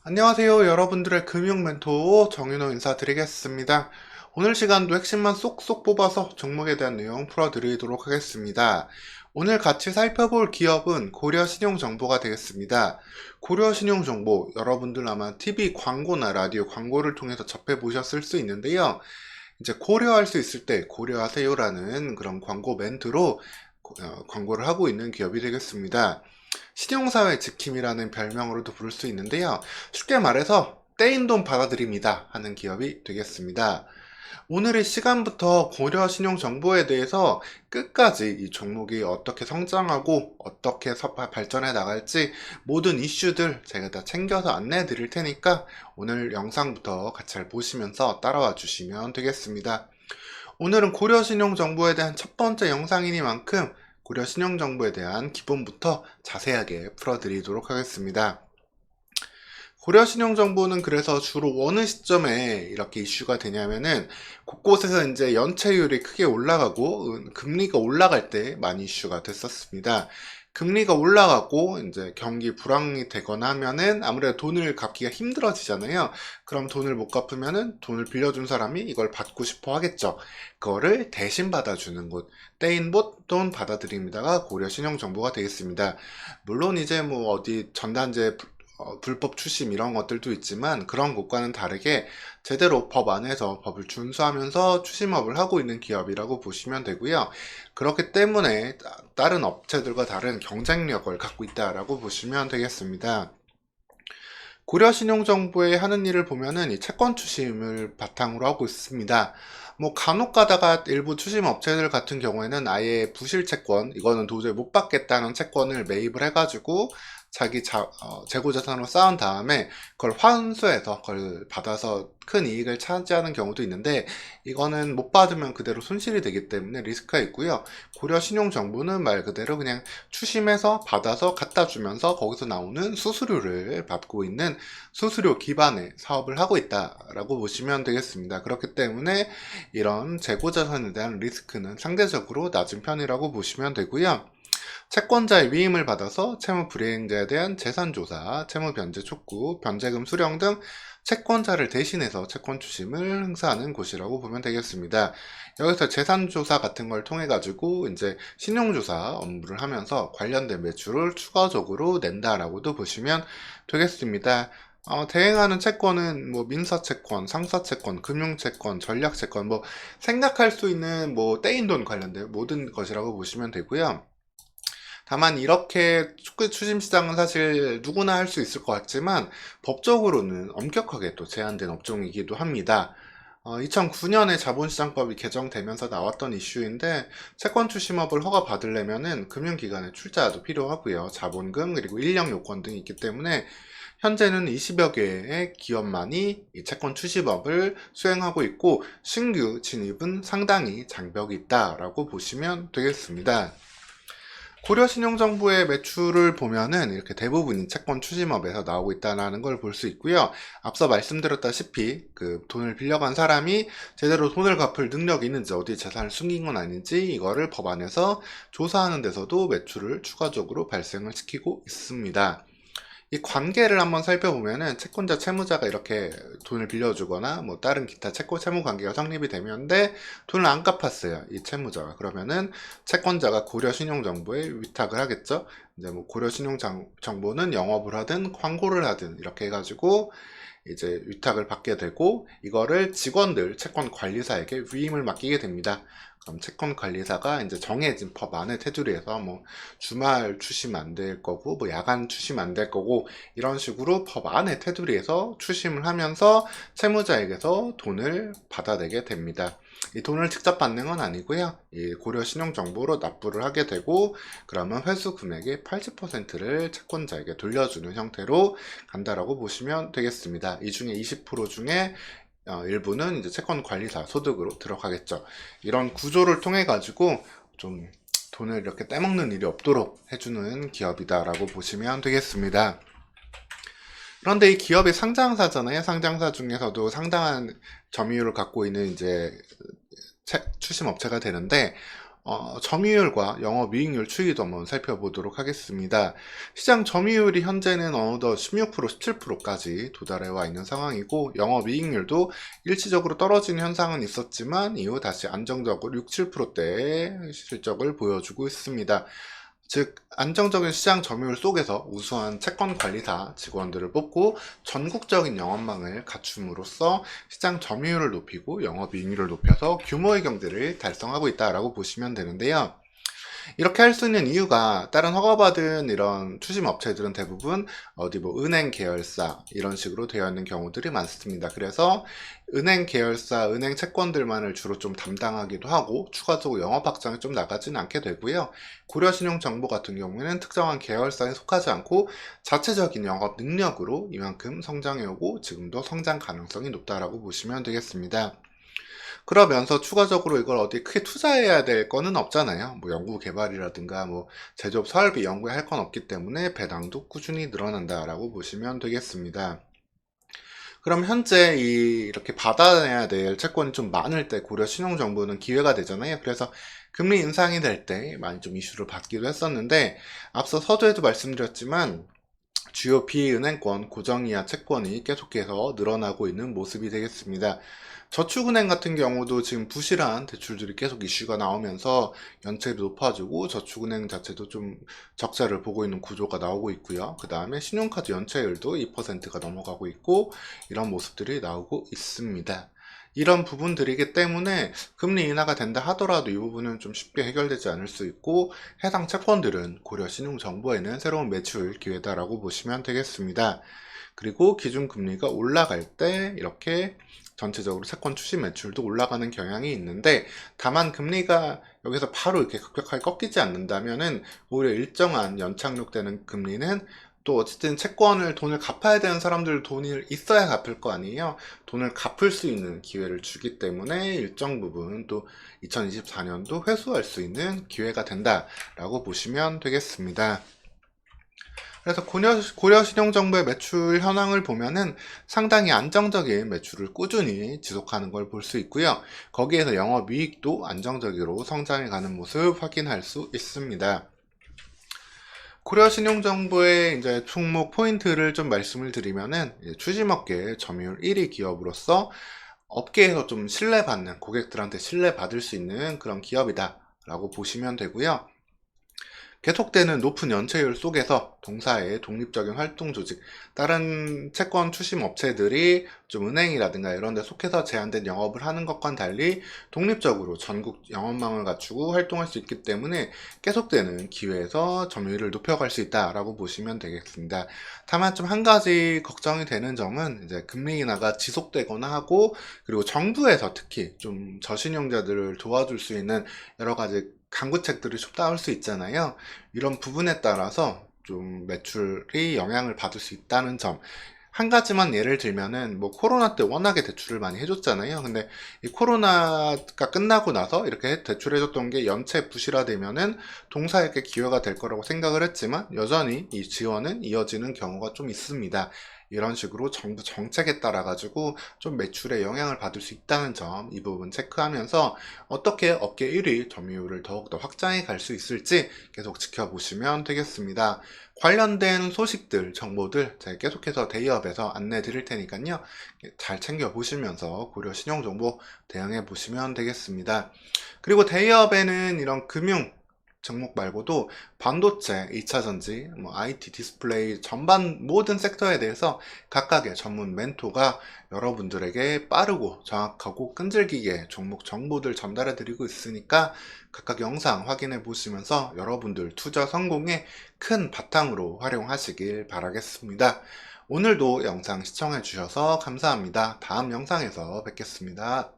안녕하세요. 여러분들의 금융 멘토 정윤호 인사드리겠습니다. 오늘 시간도 핵심만 쏙쏙 뽑아서 종목에 대한 내용 풀어드리도록 하겠습니다. 오늘 같이 살펴볼 기업은 고려신용정보가 되겠습니다. 고려신용정보, 여러분들 아마 TV 광고나 라디오 광고를 통해서 접해보셨을 수 있는데요. 이제 고려할 수 있을 때 고려하세요라는 그런 광고 멘트로 광고를 하고 있는 기업이 되겠습니다. 신용사회 지킴이라는 별명으로도 부를 수 있는데요. 쉽게 말해서 떼인 돈 받아들입니다 하는 기업이 되겠습니다. 오늘의 시간부터 고려 신용정보에 대해서 끝까지 이 종목이 어떻게 성장하고 어떻게 발전해 나갈지 모든 이슈들 제가 다 챙겨서 안내해 드릴 테니까 오늘 영상부터 같이 잘 보시면서 따라와 주시면 되겠습니다. 오늘은 고려신용정보에 대한 첫 번째 영상이니만큼 고려신용정보에 대한 기본부터 자세하게 풀어드리도록 하겠습니다. 고려신용정보는 그래서 주로 어느 시점에 이렇게 이슈가 되냐면은 곳곳에서 이제 연체율이 크게 올라가고 금리가 올라갈 때 많이 이슈가 됐었습니다. 금리가 올라가고 이제 경기 불황이 되거나 하면은 아무래도 돈을 갚기가 힘들어지잖아요. 그럼 돈을 못 갚으면은 돈을 빌려준 사람이 이걸 받고 싶어 하겠죠. 그거를 대신 받아주는 곳, 떼인 돈 받아들입니다가 고려신용정보가 되겠습니다. 물론 이제 뭐 어디 전단지 불법 추심 이런 것들도 있지만 그런 곳과는 다르게 제대로 법 안에서 법을 준수하면서 추심업을 하고 있는 기업이라고 보시면 되고요. 그렇기 때문에 다른 업체들과 다른 경쟁력을 갖고 있다라고 보시면 되겠습니다. 고려신용정보에 하는 일을 보면은 이 채권 추심을 바탕으로 하고 있습니다. 뭐 간혹 가다가 일부 추심 업체들 같은 경우에는 아예 부실 채권, 이거는 도저히 못 받겠다는 채권을 매입을 해가지고 자기 재고 자산으로 쌓은 다음에 그걸 환수해서 그걸 받아서 큰 이익을 차지하는 경우도 있는데 이거는 못 받으면 그대로 손실이 되기 때문에 리스크가 있고요. 고려 신용정보는 말 그대로 그냥 추심해서 받아서 갖다 주면서 거기서 나오는 수수료를 받고 있는 수수료 기반의 사업을 하고 있다라고 보시면 되겠습니다. 그렇기 때문에 이런 재고 자산에 대한 리스크는 상대적으로 낮은 편이라고 보시면 되고요. 채권자의 위임을 받아서 채무 불이행자에 대한 재산조사, 채무 변제 촉구, 변제금 수령 등 채권자를 대신해서 채권 추심을 행사하는 곳이라고 보면 되겠습니다. 여기서 재산조사 같은 걸 통해 가지고 이제 신용조사 업무를 하면서 관련된 매출을 추가적으로 낸다라고도 보시면 되겠습니다. 대행하는 채권은 뭐 민사채권, 상사채권, 금융채권, 전략채권 뭐 생각할 수 있는 뭐 떼인 돈 관련된 모든 것이라고 보시면 되고요. 다만 이렇게 축구 추심 시장은 사실 누구나 할 수 있을 것 같지만 법적으로는 엄격하게 또 제한된 업종이기도 합니다. 2009년에 자본시장법이 개정되면서 나왔던 이슈인데 채권 추심업을 허가 받으려면은 금융기관의 출자도 필요하고요. 자본금 그리고 인력 요건 등이 있기 때문에 현재는 20여 개의 기업만이 이 채권 추심업을 수행하고 있고 신규 진입은 상당히 장벽이 있다라고 보시면 되겠습니다. 고려신용정보의 매출을 보면은 이렇게 대부분이 채권 추심업에서 나오고 있다는 걸 볼 수 있고요. 앞서 말씀드렸다시피 그 돈을 빌려간 사람이 제대로 돈을 갚을 능력이 있는지 어디 재산을 숨긴 건 아닌지 이거를 법안에서 조사하는 데서도 매출을 추가적으로 발생을 시키고 있습니다. 이 관계를 한번 살펴보면은 채권자 채무자가 이렇게 돈을 빌려주거나 뭐 다른 기타 채무 관계가 성립이 되면데 돈을 안 갚았어요. 이 채무자가. 그러면은 채권자가 고려신용정보에 위탁을 하겠죠. 이제 뭐 고려신용정보는 영업을 하든 광고를 하든 이렇게 해가지고 이제 위탁을 받게 되고 이거를 직원들 채권 관리사에게 위임을 맡기게 됩니다. 그럼 채권 관리사가 이제 정해진 법 안에 테두리에서 뭐 주말 추심 안 될 거고 뭐 야간 추심 안 될 거고 이런 식으로 법 안에 테두리에서 추심을 하면서 채무자에게서 돈을 받아내게 됩니다. 이 돈을 직접 받는 건 아니고요. 이 고려 신용정보로 납부를 하게 되고 그러면 회수 금액의 80%를 채권자에게 돌려주는 형태로 간다라고 보시면 되겠습니다. 이 중에 20% 중에 일부는 이제 채권 관리사 소득으로 들어가겠죠. 이런 구조를 통해 가지고 좀 돈을 이렇게 떼먹는 일이 없도록 해주는 기업이다라고 보시면 되겠습니다. 그런데 이 기업이 상장사잖아요. 상장사 중에서도 상당한 점유율을 갖고 있는 이제 추심 업체가 되는데 점유율과 영업이익률 추이도 한번 살펴보도록 하겠습니다. 시장 점유율이 현재는 어느덧 16%, 17%까지 도달해 와 있는 상황이고, 영업이익률도 일시적으로 떨어지는 현상은 있었지만 이후 다시 안정적으로 6, 7%대의 실적을 보여주고 있습니다. 즉, 안정적인 시장 점유율 속에서 우수한 채권 관리사 직원들을 뽑고 전국적인 영업망을 갖춤으로써 시장 점유율을 높이고 영업이익률을 높여서 규모의 경제를 달성하고 있다라고 보시면 되는데요. 이렇게 할 수 있는 이유가, 다른 허가받은 이런 추심 업체들은 대부분 어디 뭐 은행 계열사 이런 식으로 되어 있는 경우들이 많습니다. 그래서 은행 계열사, 은행 채권들만을 주로 좀 담당하기도 하고 추가적으로 영업 확장이 좀 나가지는 않게 되고요. 고려신용정보 같은 경우에는 특정한 계열사에 속하지 않고 자체적인 영업 능력으로 이만큼 성장해오고 지금도 성장 가능성이 높다라고 보시면 되겠습니다. 그러면서 추가적으로 이걸 어디 크게 투자해야 될 거는 없잖아요. 뭐 연구 개발이라든가 뭐 제조업 설비 연구에 할 건 없기 때문에 배당도 꾸준히 늘어난다라고 보시면 되겠습니다. 그럼 현재 이렇게 받아내야 될 채권이 좀 많을 때 고려 신용정보는 기회가 되잖아요. 그래서 금리 인상이 될 때 많이 좀 이슈를 받기도 했었는데, 앞서 서두에도 말씀드렸지만 주요 비은행권 고정이하 채권이 계속해서 늘어나고 있는 모습이 되겠습니다. 저축은행 같은 경우도 지금 부실한 대출들이 계속 이슈가 나오면서 연체율이 높아지고 저축은행 자체도 좀 적자를 보고 있는 구조가 나오고 있고요. 그 다음에 신용카드 연체율도 2%가 넘어가고 있고, 이런 모습들이 나오고 있습니다. 이런 부분들이기 때문에 금리 인하가 된다 하더라도 이 부분은 좀 쉽게 해결되지 않을 수 있고, 해당 채권들은 고려 신용정보에는 새로운 매출 기회다라고 보시면 되겠습니다. 그리고 기준금리가 올라갈 때 이렇게 전체적으로 채권 추심 매출도 올라가는 경향이 있는데, 다만 금리가 여기서 바로 이렇게 급격하게 꺾이지 않는다면은 오히려 일정한 연착륙되는 금리는 또 어쨌든 채권을 돈을 갚아야 되는 사람들 돈이 있어야 갚을 거 아니에요. 돈을 갚을 수 있는 기회를 주기 때문에 일정 부분 또 2024년도 회수할 수 있는 기회가 된다라고 보시면 되겠습니다. 그래서 고려신용정보의 매출 현황을 보면은 상당히 안정적인 매출을 꾸준히 지속하는 걸 볼 수 있고요. 거기에서 영업이익도 안정적으로 성장해 가는 모습 확인할 수 있습니다. 고려신용정보의 이제 총목 포인트를 좀 말씀을 드리면은, 추심업계 점유율 1위 기업으로서 업계에서 좀 신뢰받는, 고객들한테 신뢰받을 수 있는 그런 기업이다 라고 보시면 되고요. 계속되는 높은 연체율 속에서 동사의 독립적인 활동 조직, 다른 채권 추심 업체들이 좀 은행이라든가 이런 데 속해서 제한된 영업을 하는 것과는 달리 독립적으로 전국 영업망을 갖추고 활동할 수 있기 때문에 계속되는 기회에서 점유율을 높여갈 수 있다라고 보시면 되겠습니다. 다만 좀 한 가지 걱정이 되는 점은, 이제 금리 인하가 지속되거나 하고, 그리고 정부에서 특히 좀 저신용자들을 도와줄 수 있는 여러 가지 강구책들이 좀 나올 수 있잖아요. 이런 부분에 따라서 좀 매출이 영향을 받을 수 있다는 점. 한 가지만 예를 들면은, 뭐 코로나 때 워낙에 대출을 많이 해줬잖아요. 근데 이 코로나가 끝나고 나서 이렇게 대출해줬던 게 연체 부실화되면은 동사에게 기회가 될 거라고 생각을 했지만, 여전히 이 지원은 이어지는 경우가 좀 있습니다. 이런 식으로 정부 정책에 따라 가지고 좀 매출에 영향을 받을 수 있다는 점, 이 부분 체크하면서 어떻게 업계 1위 점유율을 더욱더 확장해 갈 수 있을지 계속 지켜보시면 되겠습니다. 관련된 소식들, 정보들 제가 계속해서 대기업에서 안내 드릴 테니까요. 잘 챙겨보시면서 고려 신용정보 대응해 보시면 되겠습니다. 그리고 대기업에는 이런 금융 종목 말고도 반도체, 2차전지, 뭐 IT, 디스플레이 전반 모든 섹터에 대해서 각각의 전문 멘토가 여러분들에게 빠르고 정확하고 끈질기게 종목 정보들 전달해 드리고 있으니까 각각 영상 확인해 보시면서 여러분들 투자 성공에 큰 바탕으로 활용하시길 바라겠습니다. 오늘도 영상 시청해 주셔서 감사합니다. 다음 영상에서 뵙겠습니다.